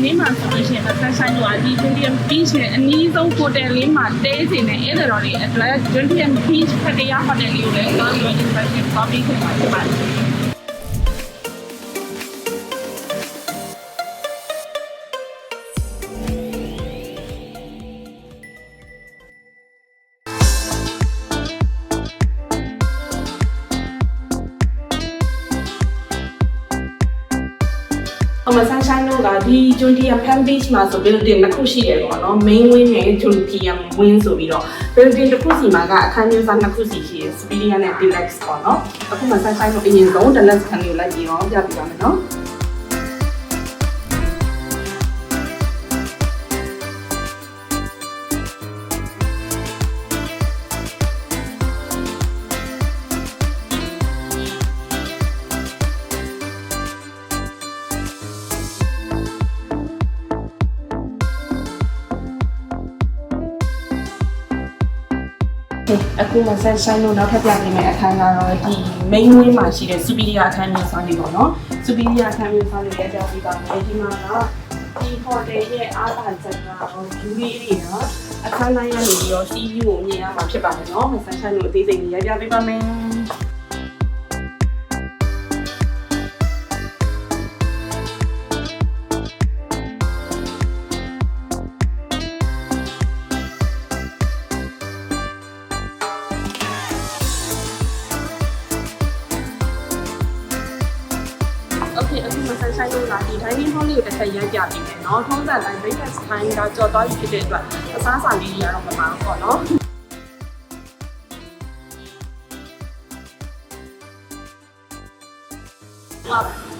နေ့မှာဆိုလို့ရှိရင်ဆက်ဆိုင်လို့ဒီ 20th beach နဲ့အနည်းဆုံး hotel လေးမှာတဲစီနေအဲ့ဒါတော့လေအတွက် 20th beach ဖတ်တရား hotel လေးကိုလည်းတော့ invitation copy ခင်မှာဖြစ်ပါတယ်မဆန်းဆိုင်တို့ကဒီ Juntium Fan Beach မှာဆို building တစ်ခုရှိတယ်ပေါ့နော် main wing နဲ့ Juntium wing ဆိုပြီးတော့ building တစ်ခုစီမှာကအခန်းမျိုးစားနှစ်ခုစီရှိတယ် Superior နဲ့ Deluxe ပေါ့နော်အခုမဆန်းဆိုင်တို့အရင်ဆုံး Deluxe ခန်းလေးကိုလိုက်ပြီးတော့ပြပြပါမယ်နော်အခုမဆန်းဆိုင်လို့နောက်ထပ်ပြပေးမယ့်အခန်းကတော့ဒီ main wing မှာရှိတဲ့ Superior အခန်းမျိုးစားလေးပေါ့နော် Superior အခန်းမျိုးစားလေးလည်းပြပေးပါမယ်ဒီမှာကဒီ hotel ရဲ့အားသာချက်ကတော့ view လေးတွေကအခန်းတိုင်းကနေပြီးတော့ sea view ကိုမြင်ရမှာဖြစ်ပါတယ်နော်မဆန်းဆိုင်လို့အသေးစိတ်လေးရပြပေးပါမယ်Okay အခုမဆန်းဆိုင်လို့လာဒီ dining hall လေးကိုတစ်ခါရမ်းပြပေးမယ်เนาะထုံးစံတိုင်း breakfast time ကကြော်သွားပြီဖြစ်တဲ့အတွက်အစားအစာလေးတွေကတော့မပါဘူးပေါ့နော်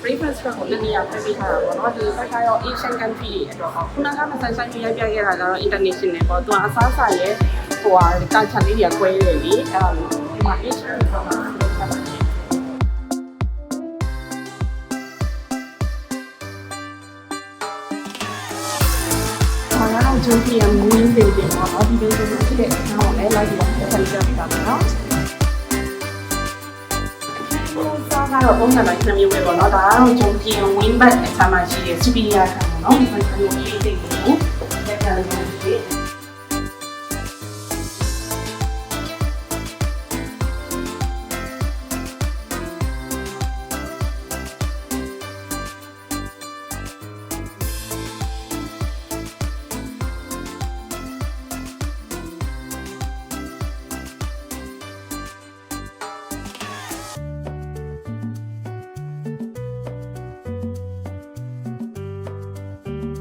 breakfast ကိုလည်းနေရာပြပေးထားတာပေါ့နော်ဒီဘက်ကတော့ Asian country တွေအတွက်ပေါ့ခုနကမဆန်းဆိုင်ရပြခဲ့တာကတော့ international ပေါ့သူကအစားအစာရဲ့ဟိုဟာ culture လေးတွေကကွဲတယ်လေအဲ့ဒါလို့ဒီမှာ Asian ဆိုတာJuntium wing building ပေါ့နော်ဒီ building ကိုဖြစ်တဲ့အကြောင်းကိုလည်းလိုက်ပြီးတော့ဆက်ပြပေးပါမယ်နော်ကတော့ပုံစံတိုင်းနှမျိုးပဲပေါ့နော်ဒါကတော့ Juntium wing back အချမ်းမရှိတဲ့ Superior ခံပေါ့နော်ဒီဘက်ကိုလေးသိနေတယ်လက်ခံလို့ရှိတယ်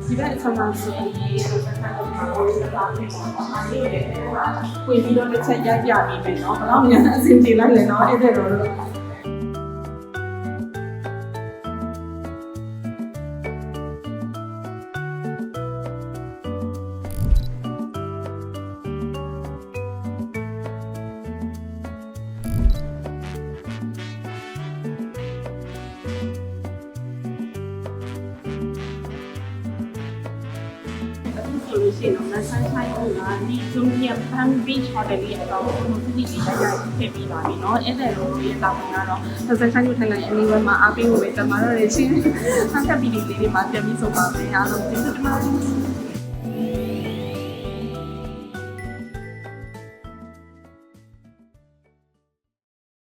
ဒီဘက်ဆမ်းမစီဆိုတဲ့အခါမှာဝင်ပြီးတော့တစ်ချက်ရပြပေးမယ်နော်ဘယ်တော့မှအဆင်ပြေလိုက်လဲနော်အဲ့ဒါတော့ဆိုလို့ရှိရင်တော့မဆန်းဆိုင်ကဒီ Juntium Fan Beach Hotel ရဲ့အကောင်ကိုသူဒီရရဖြစ်ပြီးပါပြီเนาะအဲ့ဒါလို့ရေးတာကတော့မဆန်းဆိုင်ကိုထိုင်နေအနည်းငယ်မှာအားပေးဖို့ပဲတမတော်ရရှင်ဆက်ဆက်ပြီးဒီလေးတွေမှာပြန်ပြီးဆိုပါမယ်အားလုံးကျေးဇူးတင်ပါတယ်